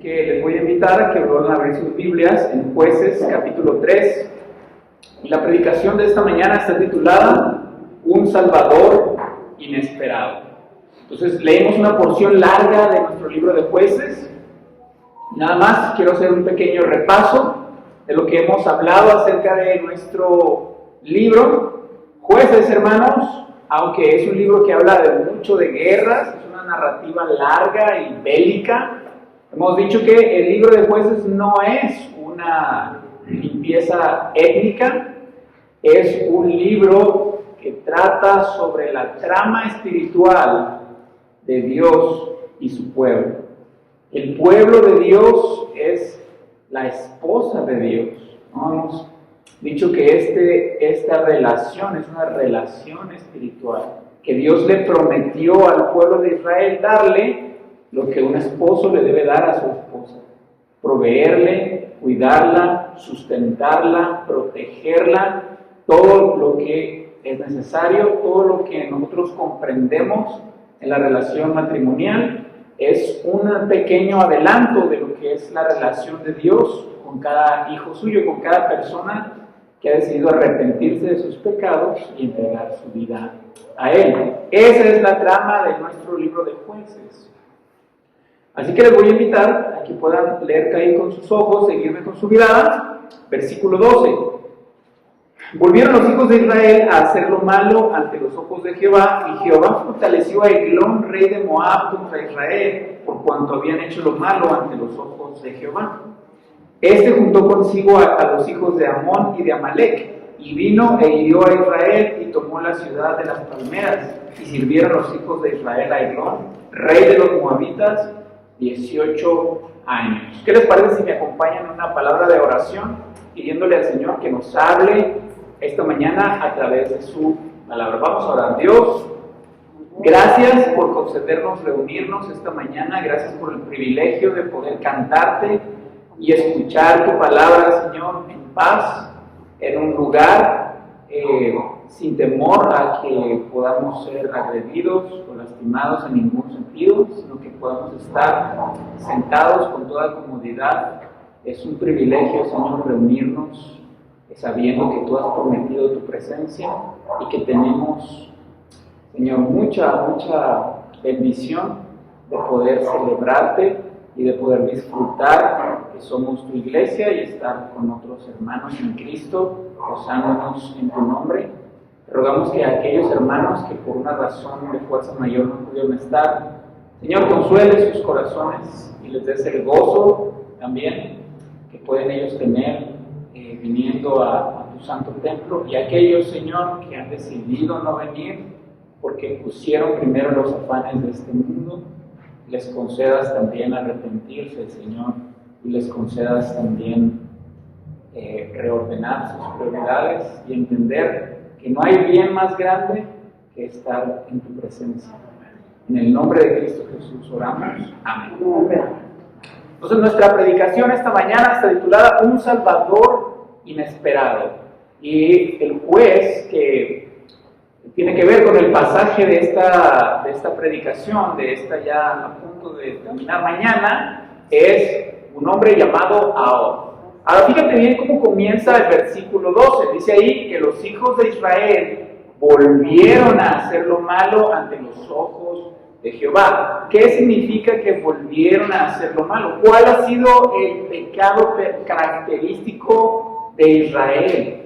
que les voy a invitar a que vuelvan a abrir sus Biblias en Jueces capítulo 3. La predicación de esta mañana está titulada Un Salvador Inesperado. Entonces leemos una porción larga de nuestro libro de Jueces. Nada más quiero hacer un pequeño repaso de lo que hemos hablado acerca de nuestro libro. Jueces, hermanos, aunque es un libro que habla de mucho de guerras, es una narrativa larga y bélica. Hemos dicho que el libro de Jueces no es una limpieza étnica, es un libro que trata sobre la trama espiritual de Dios y su pueblo. El pueblo de Dios es la esposa de Dios, ¿no? Hemos dicho que esta relación es una relación espiritual, que Dios le prometió al pueblo de Israel darle lo que un esposo le debe dar a su esposa: proveerle, cuidarla, sustentarla, protegerla, todo lo que es necesario, todo lo que nosotros comprendemos en la relación matrimonial es un pequeño adelanto de lo que es la relación de Dios con cada hijo suyo, con cada persona que ha decidido arrepentirse de sus pecados y entregar su vida a Él. Esa es la trama de nuestro libro de Jueces. Así que les voy a invitar a que puedan leer ahí con sus ojos, seguirme con su mirada. Versículo 12. Volvieron los hijos de Israel a hacer lo malo ante los ojos de Jehová, y Jehová fortaleció a Eglón, rey de Moab, contra Israel, por cuanto habían hecho lo malo ante los ojos de Jehová. Este juntó consigo a los hijos de Amón y de Amalec, y vino e hirió a Israel y tomó la ciudad de las palmeras, y sirvieron los hijos de Israel a Eglón, rey de los moabitas, 18 años. ¿Qué les parece si me acompañan en una palabra de oración, pidiéndole al Señor que nos hable esta mañana a través de su palabra? Vamos a orar. Dios, gracias por concedernos reunirnos esta mañana, gracias por el privilegio de poder cantarte y escuchar tu palabra, Señor, en paz, en un lugar sin temor a que podamos ser agredidos o lastimados en ningún sentido, sino que podamos estar sentados con toda comodidad. Es un privilegio, Señor, reunirnos sabiendo que tú has prometido tu presencia y que tenemos, Señor, mucha bendición de poder celebrarte y de poder disfrutar que somos tu iglesia y estar con otros hermanos en Cristo, gozándonos en tu nombre. Te rogamos que aquellos hermanos que por una razón de fuerza mayor no pudieron estar, Señor, consuele sus corazones y les des el gozo también que pueden ellos tener viniendo a tu santo templo, y aquellos, Señor, que han decidido no venir porque pusieron primero los afanes de este mundo, les concedas también arrepentirse, Señor, y les concedas también reordenar sus prioridades y entender que no hay bien más grande que estar en tu presencia. En el nombre de Cristo Jesús oramos. Amén. Entonces nuestra predicación esta mañana está titulada Un Salvador Inesperado. Y el juez que tiene que ver con el pasaje de esta predicación, de esta ya a punto de terminar mañana, es un hombre llamado Ahod. Ahora fíjate bien cómo comienza el versículo 12. Dice ahí que los hijos de Israel volvieron a hacer lo malo ante los ojos de Jehová. ¿Qué significa que volvieron a hacer lo malo? ¿Cuál ha sido el pecado característico de Israel?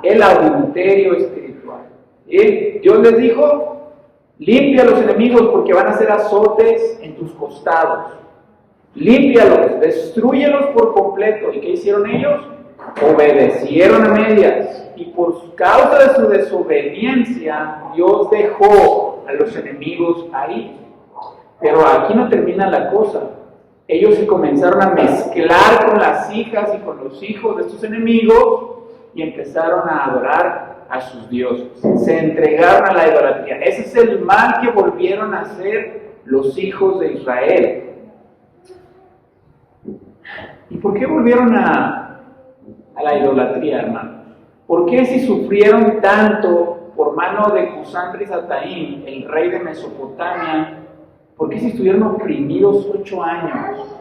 El adulterio espiritual. Dios les dijo: limpia a los enemigos porque van a ser azotes en tus costados. Límpialos, destrúyelos por completo. ¿Y qué hicieron ellos? Obedecieron a medias. Y por causa de su desobediencia, Dios dejó a los enemigos ahí. Pero aquí no termina la cosa. Ellos se comenzaron a mezclar con las hijas y con los hijos de estos enemigos y empezaron a adorar a sus dioses. Se entregaron a la idolatría. Ese es el mal que volvieron a hacer los hijos de Israel. ¿Y por qué volvieron a la idolatría, hermanos? ¿Por qué si sufrieron tanto por mano de Cusán Risataim, el rey de Mesopotamia, ¿Por qué si estuvieron oprimidos 8 años,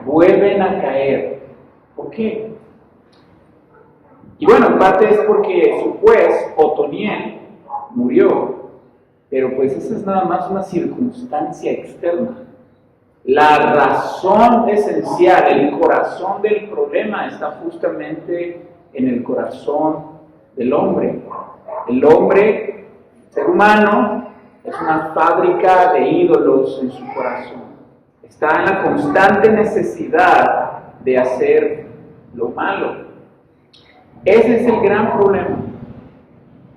vuelven a caer? ¿Por qué? Y bueno, en parte es porque su juez, Otoniel, murió, pero pues esa es nada más una circunstancia externa. La razón esencial, el corazón del problema está justamente en el corazón del hombre. El hombre, ser humano, es una fábrica de ídolos en su corazón. Está en la constante necesidad de hacer lo malo. Ese es el gran problema,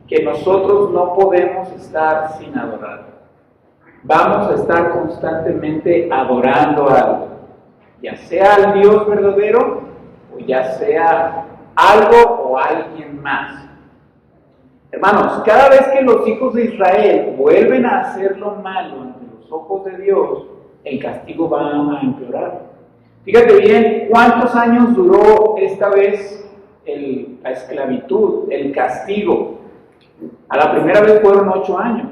que nosotros no podemos estar sin adorar. Vamos a estar constantemente adorando a algo, ya sea al Dios verdadero o ya sea algo o alguien más. Hermanos, cada vez que los hijos de Israel vuelven a hacer lo malo ante los ojos de Dios, el castigo va a empeorar. Fíjate bien cuántos años duró esta vez la esclavitud, el castigo. A la primera vez fueron 8 años,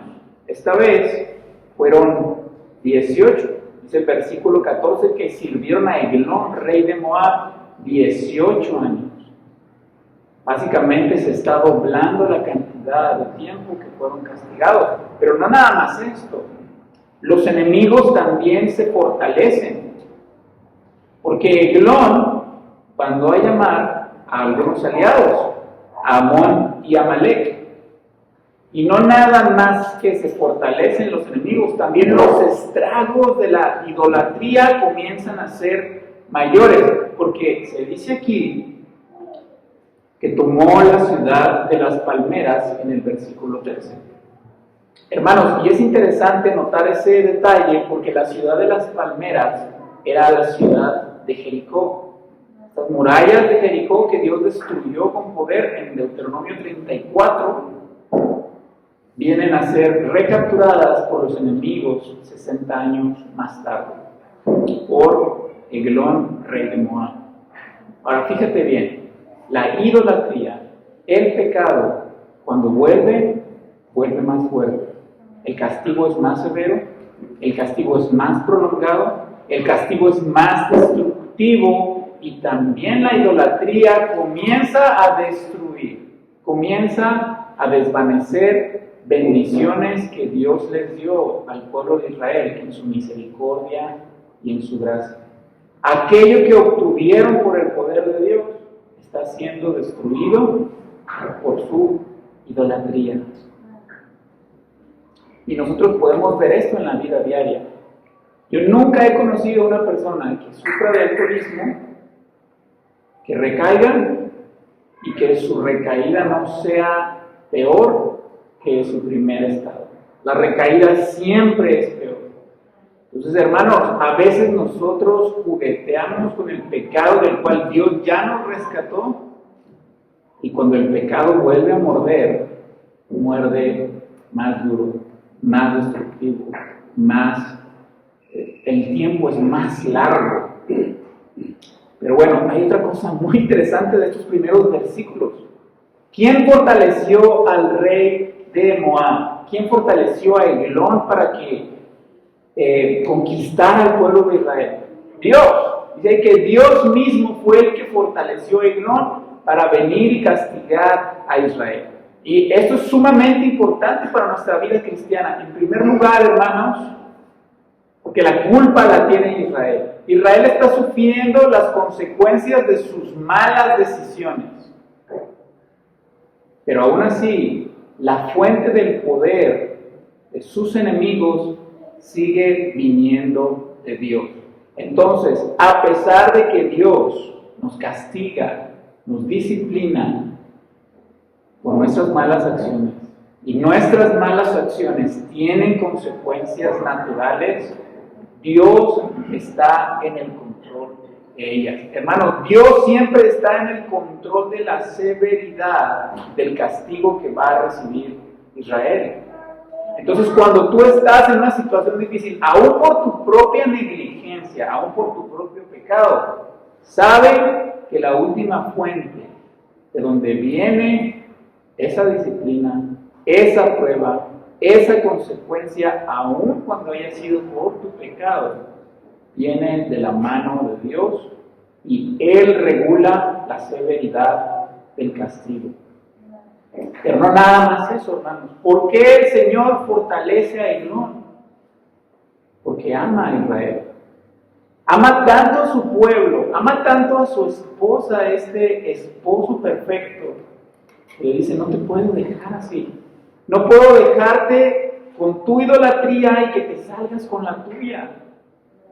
esta vez fueron 18. Dice el versículo 14 que sirvieron a Eglón, rey de Moab, 18 años. Básicamente se está doblando la cantidad de tiempo que fueron castigados. Pero no nada más esto. Los enemigos también se fortalecen. Porque Eglón mandó a llamar a algunos aliados, a Amón y Amalek. Y no nada más que se fortalecen los enemigos, también los estragos de la idolatría comienzan a ser mayores. Porque se dice aquí que tomó la ciudad de las palmeras en el versículo 13. Hermanos, y es interesante notar ese detalle porque la ciudad de las palmeras era la ciudad de Jericó. Estas murallas de Jericó que Dios destruyó con poder en Deuteronomio 34 vienen a ser recapturadas por los enemigos 60 años más tarde por Eglón, rey de Moab. Ahora fíjate bien, la idolatría, el pecado, cuando vuelve más fuerte. El castigo es más severo, el castigo es más prolongado, el castigo es más destructivo y también la idolatría comienza a destruir, comienza a desvanecer bendiciones que Dios les dio al pueblo de Israel en su misericordia y en su gracia. Aquello que obtuvieron por el poder de Dios está siendo destruido por su idolatría. Y nosotros podemos ver esto en la vida diaria. Yo nunca he conocido a una persona que sufra de alcoholismo, que recaiga y que su recaída no sea peor que su primer estado. La recaída siempre es peor. Entonces, hermanos, a veces nosotros jugueteamos con el pecado del cual Dios ya nos rescató, y cuando el pecado vuelve a morder, muerde más duro, más destructivo, el tiempo es más largo. Pero bueno, hay otra cosa muy interesante de estos primeros versículos. ¿Quién fortaleció al rey de Moab? ¿Quién fortaleció a Eglón para que conquistara al pueblo de Israel? Dios. Dice que Dios mismo fue el que fortaleció a Eglón para venir y castigar a Israel. Y esto es sumamente importante para nuestra vida cristiana. En primer lugar, hermanos, porque la culpa la tiene Israel. Israel está sufriendo las consecuencias de sus malas decisiones. Pero aún así, la fuente del poder de sus enemigos sigue viniendo de Dios. Entonces, a pesar de que Dios nos castiga, nos disciplina por nuestras malas acciones, y nuestras malas acciones tienen consecuencias naturales, Dios está en el control de ellas. Hermanos, Dios siempre está en el control de la severidad del castigo que va a recibir Israel. Entonces, cuando tú estás en una situación difícil, aún por tu propia negligencia, aún por tu propio pecado, sabe que la última fuente de donde viene esa disciplina, esa prueba, esa consecuencia, aun cuando haya sido por tu pecado, viene de la mano de Dios y Él regula la severidad del castigo. Pero no nada más eso, hermanos. ¿Por qué el Señor fortalece a Eglón? Porque ama a Israel. Ama tanto a su pueblo, ama tanto a su esposa, este esposo perfecto, que le dice, no te puedo dejar así. No puedo dejarte con tu idolatría y que te salgas con la tuya.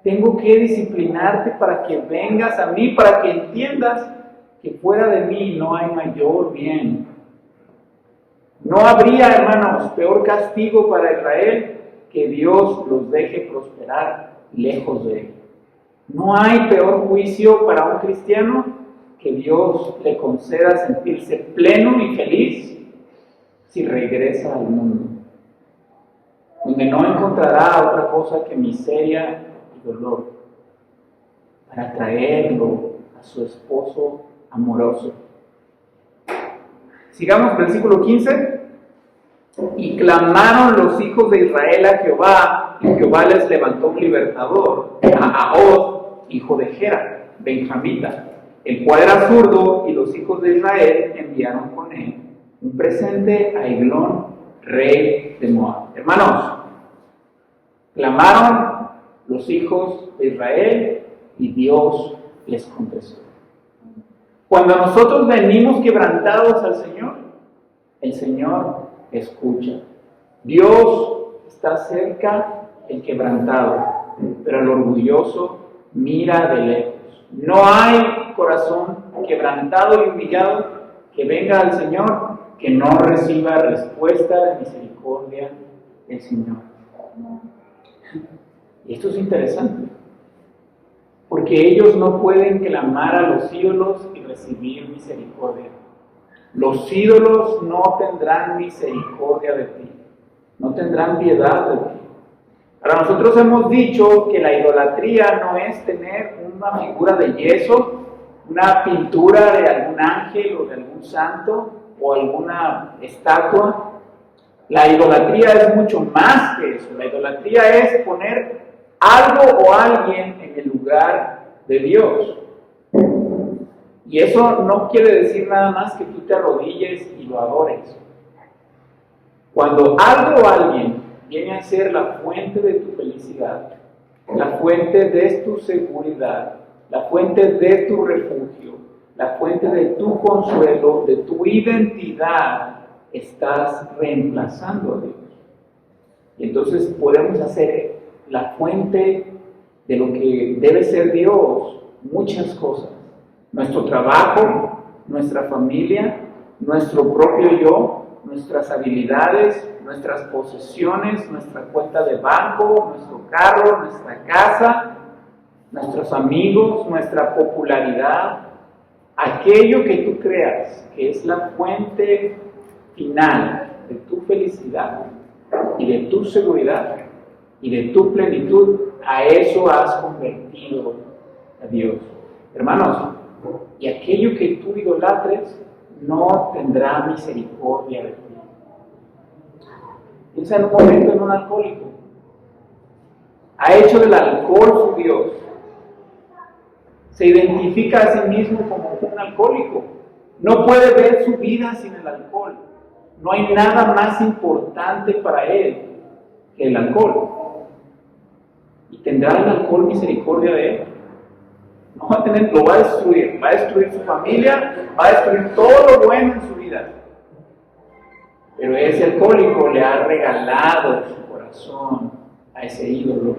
Tengo que disciplinarte para que vengas a mí, para que entiendas que fuera de mí no hay mayor bien. No habría, hermanos, peor castigo para Israel que Dios los deje prosperar lejos de él. No hay peor juicio para un cristiano que Dios le conceda sentirse pleno y feliz si regresa al mundo, donde no encontrará otra cosa que miseria y dolor, para traerlo a su esposo amoroso. Sigamos, versículo 15. Y clamaron los hijos de Israel a Jehová, y Jehová les levantó un libertador, a Ahod, hijo de Gera, benjamita, el cual era zurdo, y los hijos de Israel enviaron con él un presente a Eglón, rey de Moab. Hermanos, clamaron los hijos de Israel y Dios les contestó. Cuando nosotros venimos quebrantados al Señor, el Señor escucha. Dios está cerca el quebrantado, pero el orgulloso mira de lejos. No hay corazón quebrantado y humillado que venga al Señor que no reciba respuesta de misericordia del Señor. Y esto es interesante, porque ellos no pueden clamar a los ídolos y recibir misericordia. Los ídolos no tendrán misericordia de ti, no tendrán piedad de ti. Ahora, nosotros hemos dicho que la idolatría no es tener una figura de yeso, una pintura de algún ángel o de algún santo o alguna estatua. La idolatría es mucho más que eso. La idolatría es poner algo o alguien en el lugar de Dios. Y eso no quiere decir nada más que tú te arrodilles y lo adores. Cuando algo o alguien viene a ser la fuente de tu felicidad, la fuente de tu seguridad, la fuente de tu refugio, la fuente de tu consuelo, de tu identidad, estás reemplazando a Dios. Y entonces podemos hacer la fuente de lo que debe ser Dios muchas cosas. Nuestro trabajo, nuestra familia, nuestro propio yo, nuestras habilidades, nuestras posesiones, nuestra cuenta de banco, nuestro carro, nuestra casa, nuestros amigos, nuestra popularidad, aquello que tú creas que es la fuente final de tu felicidad y de tu seguridad y de tu plenitud, a eso has convertido a Dios. Hermanos, y aquello que tú idolatres no tendrá misericordia de ti. Piensa en un momento en un alcohólico. Ha hecho del alcohol su Dios. Se identifica a sí mismo como un alcohólico. No puede ver su vida sin el alcohol. No hay nada más importante para él que el alcohol. ¿Y tendrá el alcohol misericordia de él? No va a tener, lo va a destruir su familia, va a destruir todo lo bueno en su vida. Pero ese alcohólico le ha regalado su corazón a ese ídolo,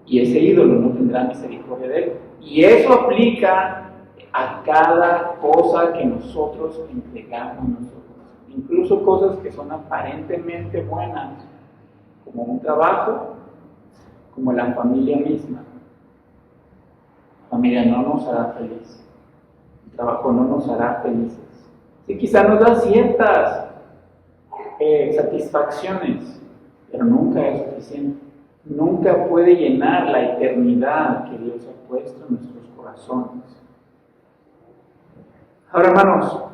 y ese ídolo no tendrá misericordia de él. Y eso aplica a cada cosa que nosotros entregamos a nosotros, incluso cosas que son aparentemente buenas, como un trabajo, como la familia misma. La familia no nos hará felices, el trabajo no nos hará felices. Sí, quizá nos da ciertas satisfacciones, pero nunca es suficiente. Nunca puede llenar la eternidad que Dios ha puesto en nuestros corazones. Ahora, hermanos,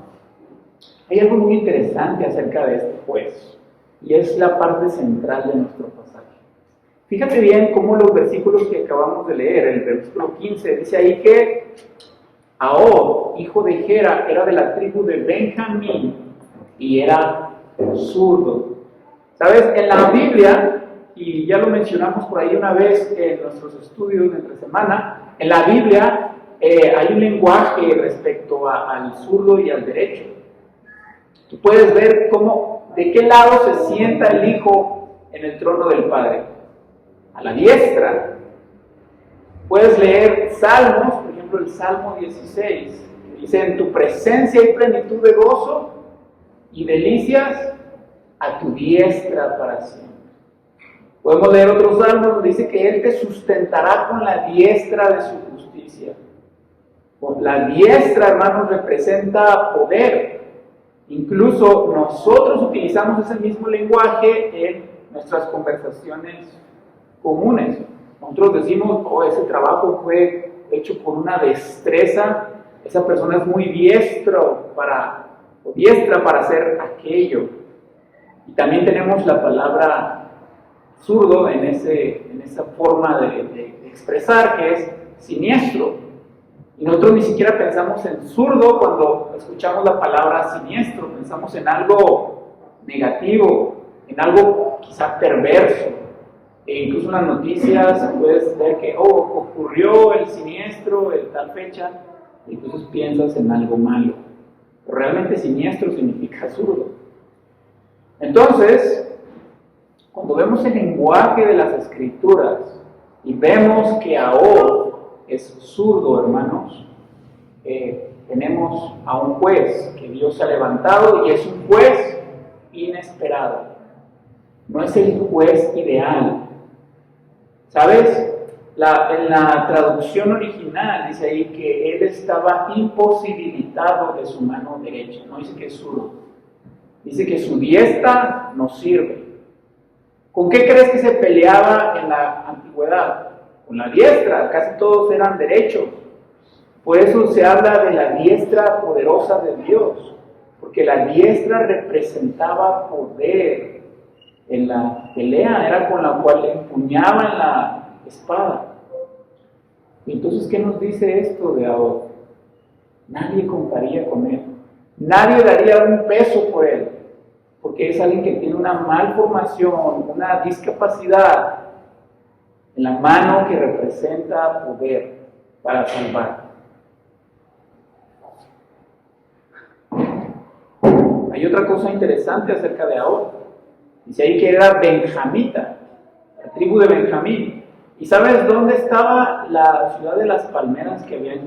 hay algo muy interesante acerca de este juez. y es la parte central de nuestro pasaje. Fíjate bien cómo los versículos que acabamos de leer, el versículo 15, dice ahí que Ahod, hijo de Gera, era de la tribu de Benjamín y era zurdo. ¿Sabes? En la Biblia, y ya lo mencionamos por ahí una vez en nuestros estudios de entre semana, en la Biblia hay un lenguaje respecto al zurdo y al derecho. Tú puedes ver de qué lado se sienta el hijo en el trono del padre. A la diestra. Puedes leer Salmos, por ejemplo el Salmo 16, que dice: en tu presencia hay plenitud de gozo y delicias a tu diestra para siempre. Podemos leer otros salmos donde dice que Él te sustentará con la diestra de su justicia. La diestra, hermanos, representa poder. Incluso nosotros utilizamos ese mismo lenguaje en nuestras conversaciones comunes. Nosotros decimos: oh, ese trabajo fue hecho por una destreza, esa persona es muy diestra para hacer aquello. Y también tenemos la palabra zurdo en esa forma de expresar, que es siniestro. Y nosotros ni siquiera pensamos en zurdo cuando escuchamos la palabra siniestro, pensamos en algo negativo, en algo quizá perverso. E incluso en las noticias puedes ver que ocurrió el siniestro en tal fecha, y entonces piensas en algo malo. Pero realmente siniestro significa zurdo. Entonces, cuando vemos el lenguaje de las Escrituras y vemos que Ahod es zurdo, hermanos, tenemos a un juez que Dios ha levantado, y es un juez inesperado. No es el juez ideal. ¿Sabes? En la traducción original dice ahí que él estaba imposibilitado de su mano derecha. No dice que es zurdo. Dice que su diestra no sirve. ¿Con qué crees que se peleaba en la antigüedad? Con la diestra. Casi todos eran derechos. Por eso se habla de la diestra poderosa de Dios, porque la diestra representaba poder en la pelea, era con la cual empuñaban la espada. Y entonces, ¿qué nos dice esto de Ahod? Nadie contaría con él, nadie daría un peso por él, porque es alguien que tiene una malformación, una discapacidad en la mano que representa poder para salvar. Hay otra cosa interesante acerca de Ahod. Dice ahí que era benjamita, la tribu de Benjamín. ¿Y sabes dónde estaba la ciudad de las palmeras que habían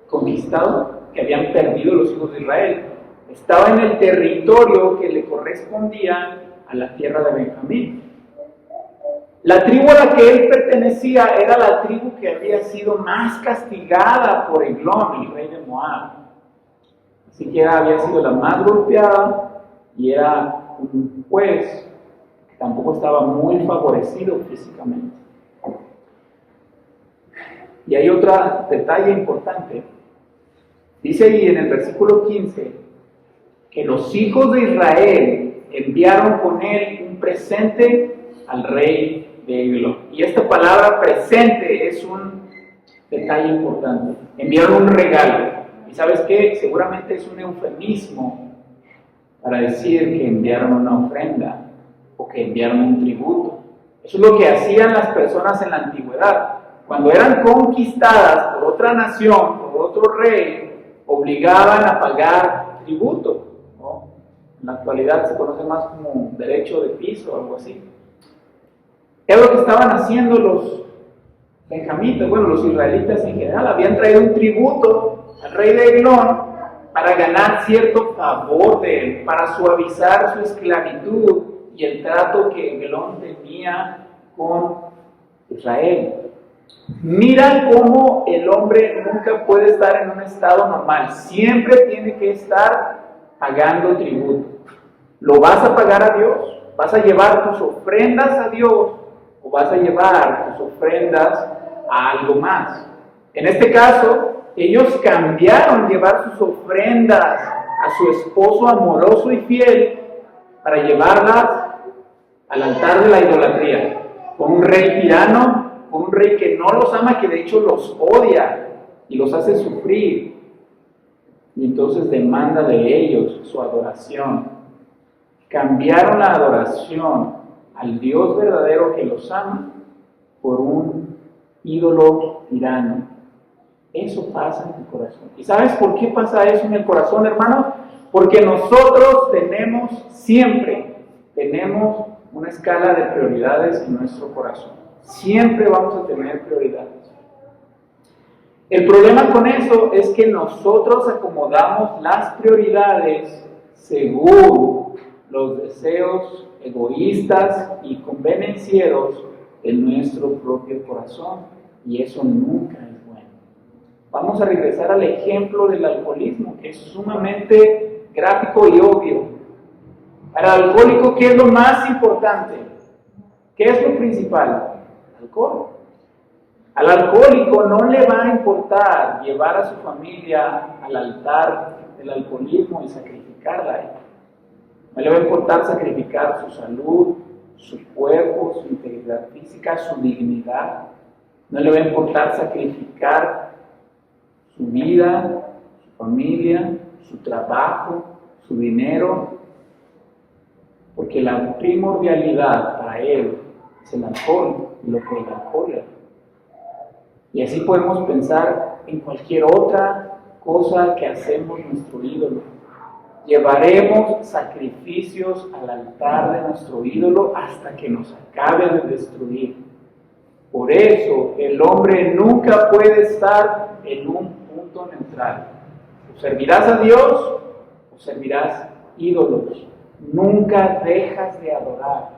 conquistado, que habían perdido los hijos de Israel? Estaba en el territorio que le correspondía a la tierra de Benjamín. La tribu a la que él pertenecía era la tribu que había sido más castigada por Eglón, el rey de Moab. Así que había sido la más golpeada, y era un juez que tampoco estaba muy favorecido físicamente. Y hay otro detalle importante. Dice ahí en el versículo 15 que los hijos de Israel enviaron con él un presente al rey de Eglón. Y esta palabra presente es un detalle importante. Enviaron un regalo. ¿Y sabes qué? Seguramente es un eufemismo para decir que enviaron una ofrenda o que enviaron un tributo. Eso es lo que hacían las personas en la antigüedad. Cuando eran conquistadas por otra nación, por otro rey, obligaban a pagar tributo, ¿no? En la actualidad se conoce más como derecho de piso o algo así. Es lo que estaban haciendo los benjamitas, los israelitas en general. Habían traído un tributo al rey de Eglón para ganar cierto favor de él, para suavizar su esclavitud y el trato que Eglón tenía con Israel. Mira cómo el hombre nunca puede estar en un estado normal, siempre tiene que estar pagando tributo. ¿Lo vas a pagar a Dios? ¿Vas a llevar tus ofrendas a Dios o vas a llevar tus ofrendas a algo más? En este caso, ellos cambiaron llevar sus ofrendas a su esposo amoroso y fiel para llevarlas al altar de la idolatría, con un rey tirano, con un rey que no los ama, que de hecho los odia y los hace sufrir. Y entonces demanda de ellos su adoración. Cambiaron la adoración al Dios verdadero que los ama por un ídolo tirano. Eso pasa en el corazón. ¿Y sabes por qué pasa eso en el corazón, hermanos? Porque nosotros siempre tenemos una escala de prioridades en nuestro corazón. Siempre vamos a tener prioridades. El problema con eso es que nosotros acomodamos las prioridades según los deseos egoístas y convenencieros de nuestro propio corazón. Y eso nunca es bueno. Vamos a regresar al ejemplo del alcoholismo, que es sumamente gráfico y obvio. Para el alcohólico, ¿qué es lo más importante? ¿Qué es lo principal? Alcohol. Al alcohólico no le va a importar llevar a su familia al altar del alcoholismo y sacrificarla. No le va a importar sacrificar su salud, su cuerpo, su integridad física, su dignidad. No le va a importar sacrificar su vida, su familia, su trabajo, su dinero, porque la primordialidad para él es el alcohol y lo que el alcohol es. Y así podemos pensar en cualquier otra cosa que hacemos nuestro ídolo. Llevaremos sacrificios al altar de nuestro ídolo hasta que nos acabe de destruir. Por eso el hombre nunca puede estar en un punto neutral. O servirás a Dios o servirás ídolos. Nunca dejas de adorar.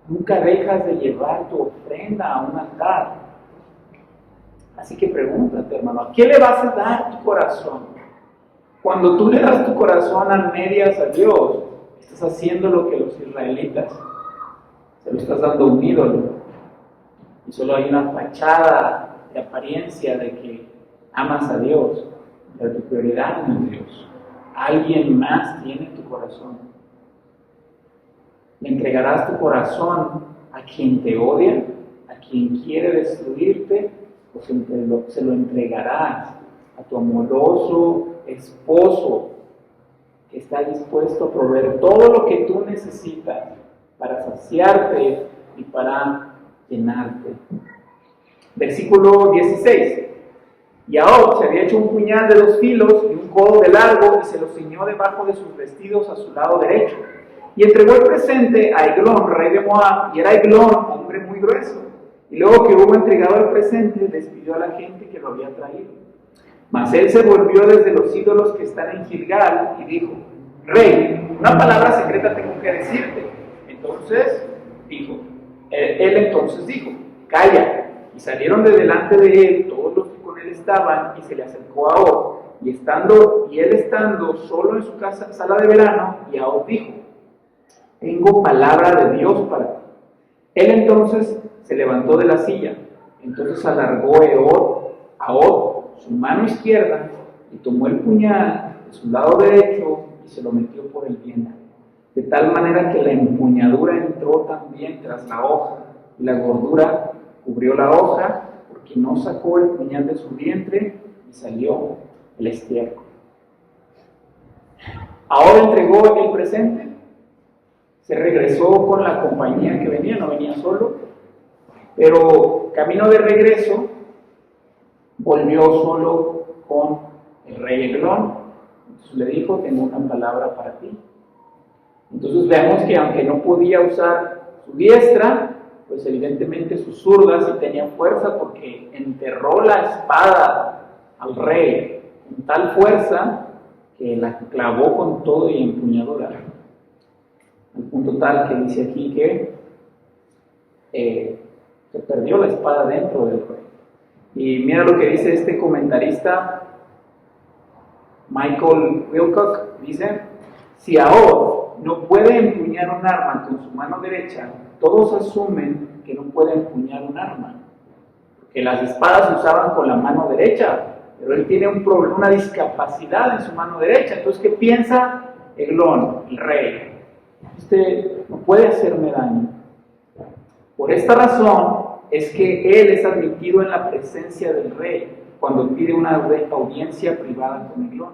Nunca dejas de llevar tu ofrenda a un altar. Así que pregúntate, hermano, ¿a qué le vas a dar tu corazón? Cuando tú le das tu corazón a medias a Dios, estás haciendo lo que los israelitas. Se lo estás dando a un ídolo. Y solo hay una fachada de apariencia de que amas a Dios, pero tu prioridad no es Dios. Alguien más tiene tu corazón. ¿Le entregarás tu corazón a quien te odia, a quien quiere destruirte, o se lo entregarás a tu amoroso esposo que está dispuesto a proveer todo lo que tú necesitas para saciarte y para llenarte? Versículo 16. Y Ahab se había hecho un puñal de 2 filos y un codo de largo y se lo ciñó debajo de sus vestidos a su lado derecho. Y entregó el presente a Eglón, rey de Moab, y era Eglón hombre muy grueso. Y luego que hubo entregado el presente, despidió a la gente que lo había traído. Mas él se volvió desde los ídolos que están en Gilgal y dijo: Rey, una palabra secreta tengo que decirte. Él entonces dijo: Calla. Y salieron de delante de él todos los que con él estaban, y se le acercó a Ahab, y él estando solo en su sala de verano, y Ahab dijo: Tengo palabra de Dios para ti. Él entonces se levantó de la silla. Entonces alargó Ahab su mano izquierda y tomó el puñal de su lado derecho y se lo metió por el vientre, de tal manera que la empuñadura entró también tras la hoja, y la gordura cubrió la hoja, porque no sacó el puñal de su vientre, y salió el estiércol. Ahora entregó el presente, se regresó con la compañía que venía, no venía solo, pero camino de regreso volvió solo con el rey Eglón. Entonces le dijo: tengo una palabra para ti. Entonces vemos que aunque no podía usar su diestra, pues evidentemente su zurda sí tenía fuerza, porque enterró la espada al rey con tal fuerza que la clavó con todo y empuñadura, al punto tal que dice aquí que se perdió la espada dentro del rey. Y mira lo que dice este comentarista, Michael Wilcock, dice: si Ahab no puede empuñar un arma con su mano derecha, todos asumen que no puede empuñar un arma, porque las espadas se usaban con la mano derecha, pero él tiene un problema, una discapacidad en su mano derecha. Entonces, ¿qué piensa Eglón, el rey? Usted no puede hacerme daño, Por esta razón es que él es admitido en la presencia del rey cuando pide una audiencia privada con Eglón.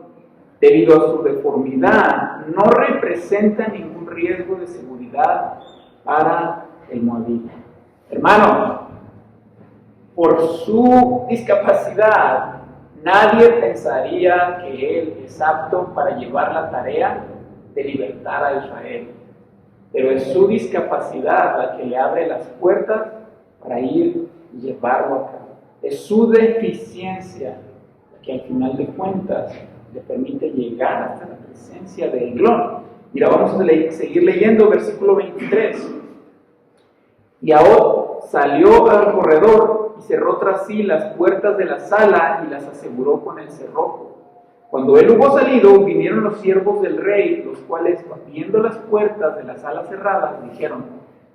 Debido a su deformidad, no representa ningún riesgo de seguridad para el moabita. Hermanos, por su discapacidad, nadie pensaría que él es apto para llevar la tarea de libertar a Israel. Pero es su discapacidad la que le abre las puertas para ir y llevarlo a cabo. Es su deficiencia la que al final de cuentas le permite llegar hasta la presencia de Eglón. Mira, vamos a seguir leyendo versículo 23. Y ahora salió al corredor y cerró tras sí las puertas de la sala y las aseguró con el cerrojo. Cuando él hubo salido, vinieron los siervos del rey, los cuales, viendo las puertas de la sala cerradas, dijeron: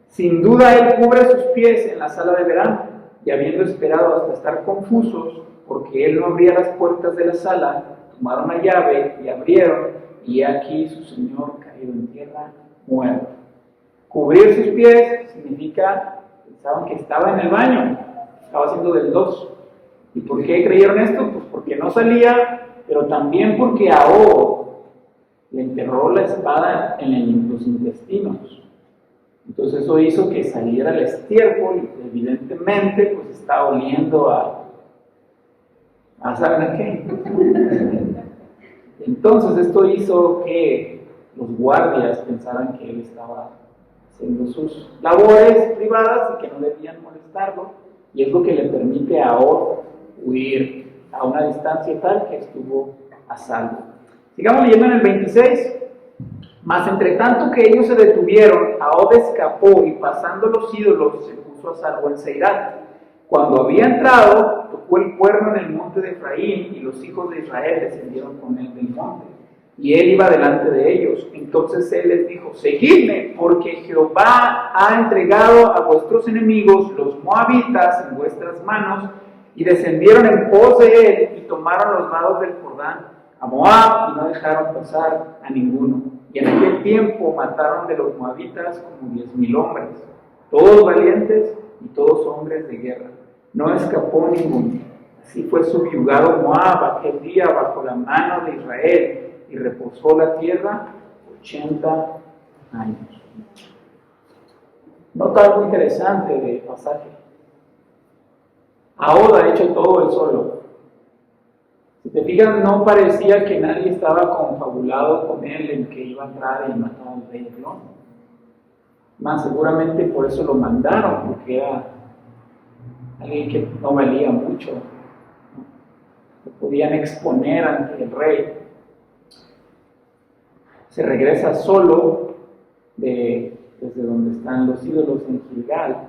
sin duda él cubre sus pies en la sala de verano. Y habiendo esperado hasta estar confusos, porque él no abría las puertas de la sala, tomaron la llave y abrieron, y aquí su señor caído en tierra, muerto. Cubrir sus pies significa, pensaban que estaba en el baño, estaba haciendo del 2. ¿Y por qué creyeron esto? Pues porque no salía, pero también porque Ahod le enterró la espada en los intestinos. Entonces eso hizo que saliera el estiércol y evidentemente pues está oliendo a ¿saben a qué? Entonces esto hizo que los guardias pensaran que él estaba haciendo sus labores privadas y que no debían molestarlo, y es lo que le permite a Ahod huir a una distancia tal que estuvo a salvo. Sigamos leyendo en el 26. Mas entre tanto que ellos se detuvieron, Ahod escapó y pasando los ídolos se puso a salvo en Seirat. Cuando había entrado, tocó el cuerno en el monte de Efraín y los hijos de Israel descendieron con él del monte. Y él iba delante de ellos. Entonces él les dijo: seguidme, porque Jehová ha entregado a vuestros enemigos, los moabitas, en vuestras manos. Y descendieron en pos de él y tomaron los lados del Jordán a Moab y no dejaron pasar a ninguno. Y en aquel tiempo mataron de los moabitas como 10,000 hombres, todos valientes y todos hombres de guerra. No escapó ninguno. Así fue subyugado Moab aquel día bajo la mano de Israel, y reposó la tierra 80 años. Nota algo interesante del pasaje. Ahod ha hecho todo él solo. Si te fijas, no parecía que nadie estaba confabulado con él en que iba a entrar y matar al rey Eglón. Más seguramente por eso lo mandaron, porque era alguien que no valía mucho. Lo podían exponer ante el rey. Se regresa solo desde donde están los ídolos en Gilgal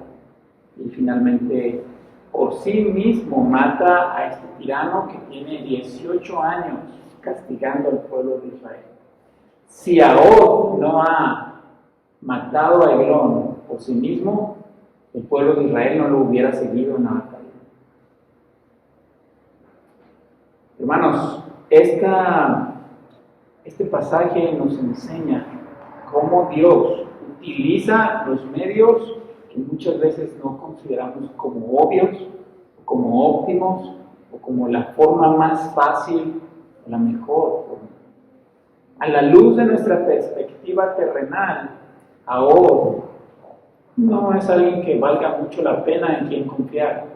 y finalmente por sí mismo mata a este tirano que tiene 18 años castigando al pueblo de Israel. Si Ahod no ha matado a Eglón por sí mismo, el pueblo de Israel no lo hubiera seguido en la batalla. Hermanos, este pasaje nos enseña cómo Dios utiliza los medios que muchas veces no consideramos como obvios, o como óptimos, o como la forma más fácil, o la mejor forma. A la luz de nuestra perspectiva terrenal, Ahod no es alguien que valga mucho la pena en quien confiar,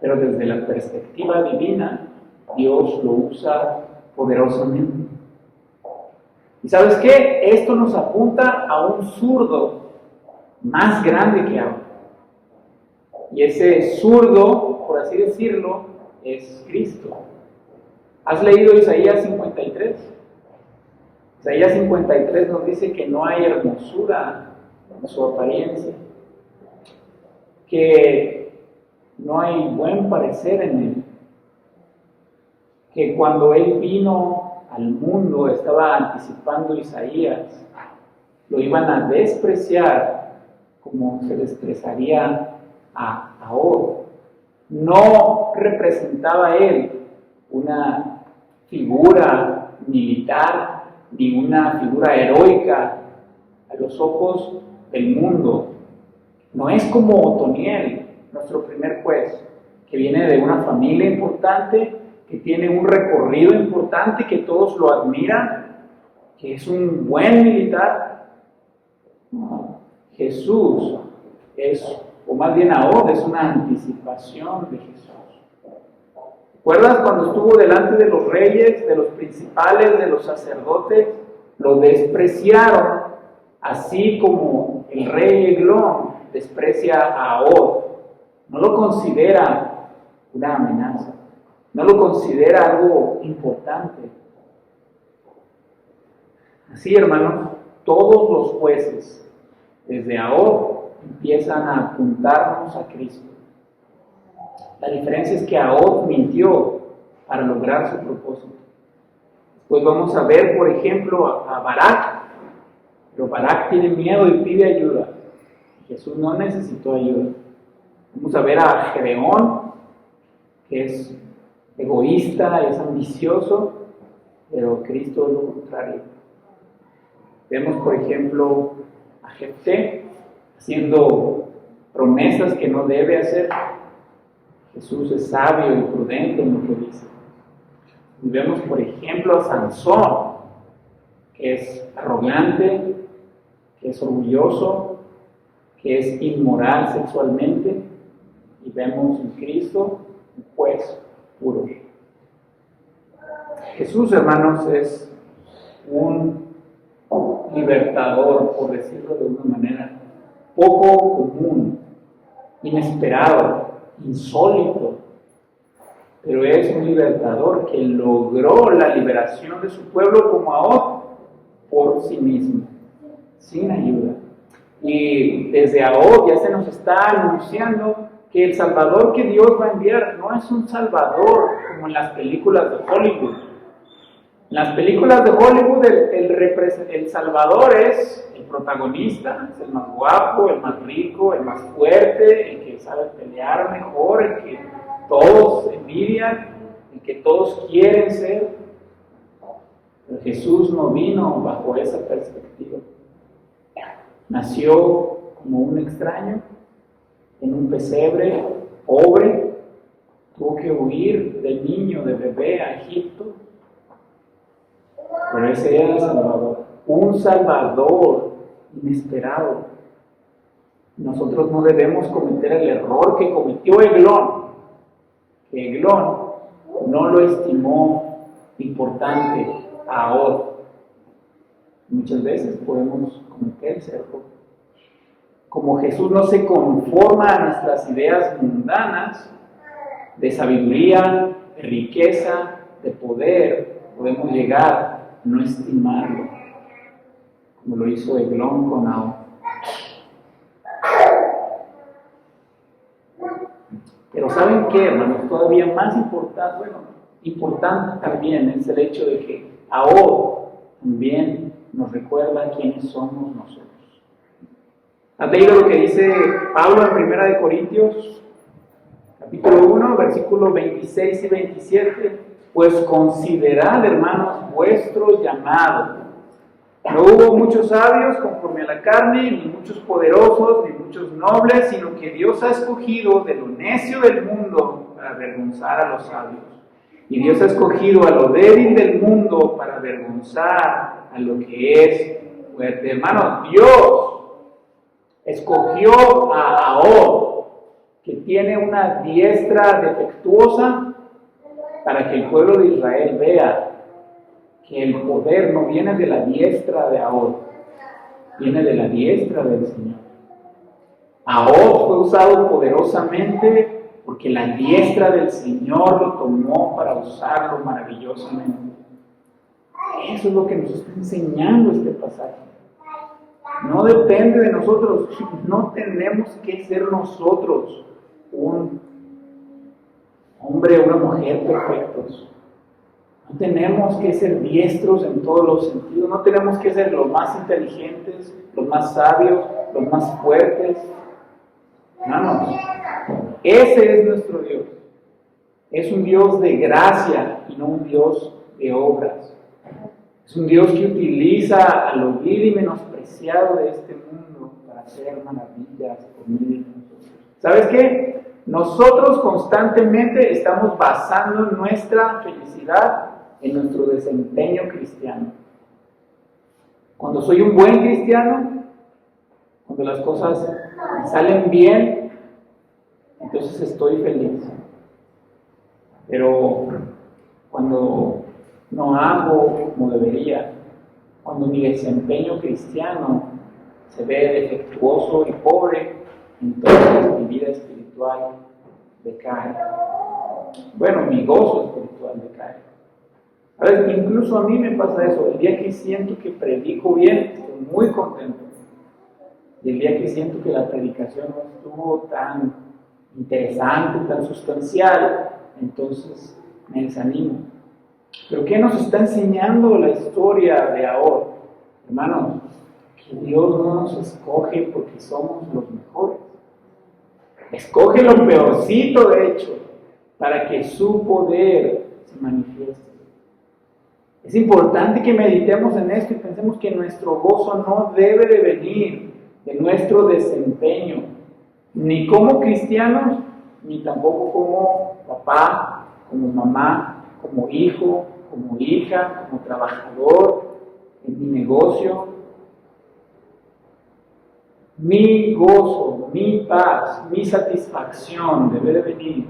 pero desde la perspectiva divina, Dios lo usa poderosamente. ¿Y sabes qué? Esto nos apunta a un zurdo más grande que Ahod. Y ese zurdo, por así decirlo, es Cristo. ¿Has leído Isaías 53? Isaías 53 nos dice que no hay hermosura en su apariencia, que no hay buen parecer en él, que cuando él vino al mundo, estaba anticipando Isaías, lo iban a despreciar como se desprezaría a Ahod. No representaba él una figura militar ni una figura heroica a los ojos del mundo. No es como Otoniel, nuestro primer juez, que viene de una familia importante, que tiene un recorrido importante, que todos lo admiran, que es un buen militar. No, Jesús es, o más bien Ahod, es una anticipación de Jesús. ¿Recuerdas cuando estuvo delante de los reyes, de los principales, de los sacerdotes? Lo despreciaron, así como el rey Eglón desprecia a Ahod. No lo considera una amenaza, no lo considera algo importante. Así, hermanos, todos los jueces, desde Ahod, empiezan a apuntarnos a Cristo. La diferencia es que Ahod mintió para lograr su propósito. Después vamos a ver, por ejemplo, a Barak, pero Barak tiene miedo y pide ayuda. Jesús no necesitó ayuda. Vamos a ver a Gedeón, que es egoísta, es ambicioso, pero Cristo es lo contrario. Vemos, por ejemplo, a Jefté haciendo promesas que no debe hacer. Jesús es sabio y prudente en lo que dice. Y vemos, por ejemplo, a Sansón, que es arrogante, que es orgulloso, que es inmoral sexualmente. Y vemos en Cristo un juez puro. Jesús, hermanos, es un libertador, por decirlo de una manera, poco común, inesperado, insólito, pero es un libertador que logró la liberación de su pueblo como Ahod por sí mismo, sin ayuda. Y desde Ahod ya se nos está anunciando que el Salvador que Dios va a enviar no es un Salvador como en las películas de Hollywood. En las películas de Hollywood el Salvador es el protagonista, es el más guapo, el más rico, el más fuerte, el que sabe pelear mejor, el que todos envidian, el que todos quieren ser. Pero Jesús no vino bajo esa perspectiva. Nació como un extraño, en un pesebre, pobre, tuvo que huir de niño, de bebé a Egipto. Pero ese era el Salvador, un Salvador inesperado. Nosotros no debemos cometer el error que cometió Eglón, que Eglón no lo estimó importante a Ahod. Muchas veces podemos cometer ese error. Como Jesús no se conforma a nuestras ideas mundanas de sabiduría, de riqueza, de poder, podemos llegar a no estimarlo, como lo hizo Eglón con Ahod. Pero ¿saben qué, hermanos? Todavía más importante también es el hecho de que Ahod también nos recuerda quiénes somos nosotros. ¿Has leído lo que dice Pablo en 1 Corintios, capítulo 1, versículos 26 y 27? Pues considerad, hermanos, vuestro llamado. No hubo muchos sabios conforme a la carne, ni muchos poderosos, ni muchos nobles, sino que Dios ha escogido de lo necio del mundo para avergonzar a los sabios. Y Dios ha escogido a lo débil del mundo para avergonzar a lo que es fuerte. Hermanos, Dios escogió a Ahod, que tiene una diestra defectuosa, para que el pueblo de Israel vea que el poder no viene de la diestra de Ahod, viene de la diestra del Señor. Ahod fue usado poderosamente porque la diestra del Señor lo tomó para usarlo maravillosamente. Eso es lo que nos está enseñando este pasaje. No depende de nosotros, no tenemos que ser nosotros un hombre o una mujer perfectos. No tenemos que ser diestros en todos los sentidos, no tenemos que ser los más inteligentes, los más sabios, los más fuertes. Hermanos, ese es nuestro Dios. Es un Dios de gracia y no un Dios de obras. Es un Dios que utiliza a lo vil y menospreciado de este mundo para hacer maravillas por medio de nosotros. ¿Sabes qué? Nosotros constantemente estamos basando nuestra felicidad en nuestro desempeño cristiano. Cuando soy un buen cristiano, cuando las cosas me salen bien, entonces estoy feliz. Pero cuando no hago como debería, cuando mi desempeño cristiano se ve defectuoso y pobre, entonces mi vida espiritual decae. Bueno, mi gozo espiritual decae. A veces, incluso a mí me pasa eso. El día que siento que predico bien, estoy muy contento. Y el día que siento que la predicación no estuvo tan interesante, tan sustancial, entonces me desanimo. Pero ¿qué nos está enseñando la historia de ahora? Hermanos, que Dios no nos escoge porque somos los mejores. Escoge lo peorcito, de hecho, para que su poder se manifieste. Es importante que meditemos en esto y pensemos que nuestro gozo no debe de venir de nuestro desempeño, ni como cristianos, ni tampoco como papá, como mamá, como hijo, como hija, como trabajador, en mi negocio. Mi gozo, mi paz, mi satisfacción debe de venir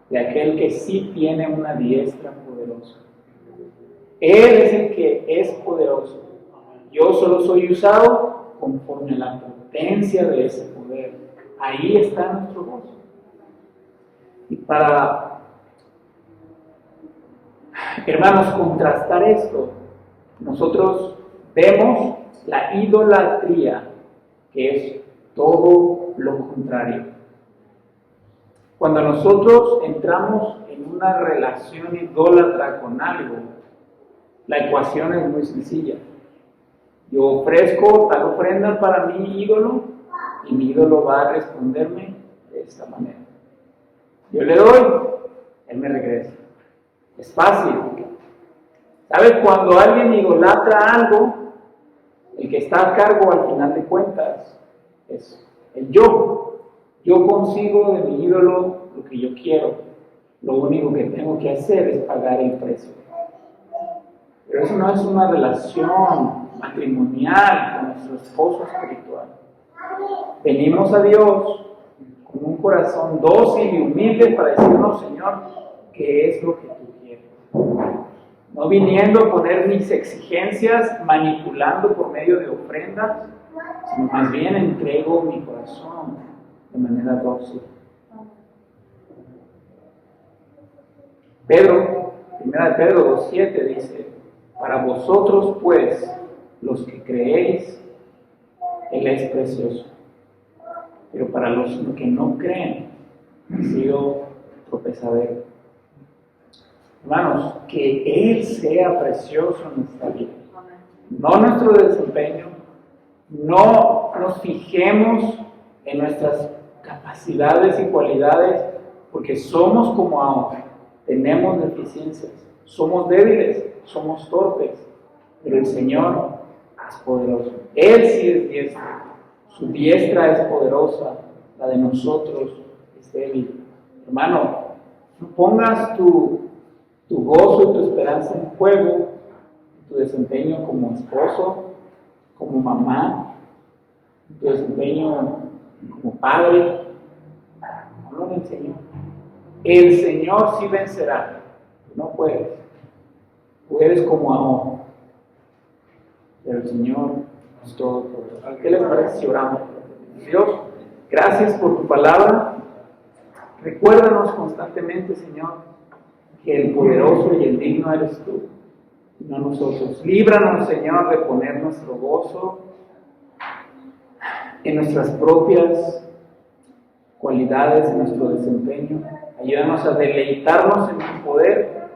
de aquel que sí tiene una diestra poderosa. Él es el que es poderoso. Yo solo soy usado conforme a la potencia de ese poder. Ahí está nuestro gozo. Y para, hermanos, contrastar esto, nosotros vemos la idolatría, que es todo lo contrario. Cuando nosotros entramos en una relación idólatra con algo, la ecuación es muy sencilla. Yo ofrezco tal ofrenda para mi ídolo y mi ídolo va a responderme de esta manera. Yo le doy, él me regresa. Es fácil. ¿Sabes? Cuando alguien idolatra algo, el que está a cargo al final de cuentas es el yo. Yo consigo de mi ídolo lo que yo quiero. Lo único que tengo que hacer es pagar el precio. Pero eso no es una relación matrimonial con nuestro esposo espiritual. Venimos a Dios con un corazón dócil y humilde para decirnos, Señor, ¿qué es lo que tú quieres? No viniendo a poner mis exigencias, manipulando por medio de ofrendas, sino más bien entrego mi corazón de manera dócil. Pedro, 1 Pedro 2:7 dice, para vosotros pues, los que creéis, Él es precioso. Pero para los que no creen, ha sido tropezadero. Hermanos, que Él sea precioso en nuestra vida. No nuestro desempeño, no nos fijemos en nuestras capacidades y cualidades, porque somos como ahora, tenemos deficiencias, somos débiles, somos torpes, pero el Señor es poderoso. Él sí es diestro, su diestra es poderosa, la de nosotros es débil. Hermano, no pongas tu gozo y tu esperanza en juego, tu desempeño como esposo, como mamá, tu desempeño como padre. Habla del Señor. El Señor sí vencerá. No puedes. Puedes como ahora. Pero el Señor es todo poderoso. ¿Qué les parece si oramos? Dios, gracias por tu palabra. Recuérdanos constantemente, Señor, que el poderoso y el digno eres tú, no nosotros. Líbranos, Señor, de poner nuestro gozo en nuestras propias cualidades, en nuestro desempeño. Ayúdanos a deleitarnos en tu poder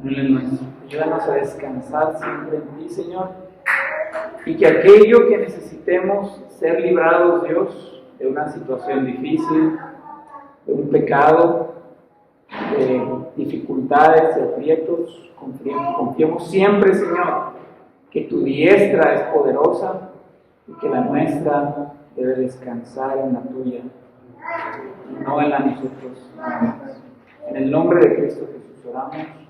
y no en el nuestro. Ayúdanos a descansar siempre en ti, Señor. Y que aquello que necesitemos ser librados, Dios, de una situación difícil, de un pecado, de dificultades, de aprietos, confiemos siempre, Señor, que tu diestra es poderosa y que la nuestra debe descansar en la tuya y no en la de nosotros. En el nombre de Cristo Jesús oramos.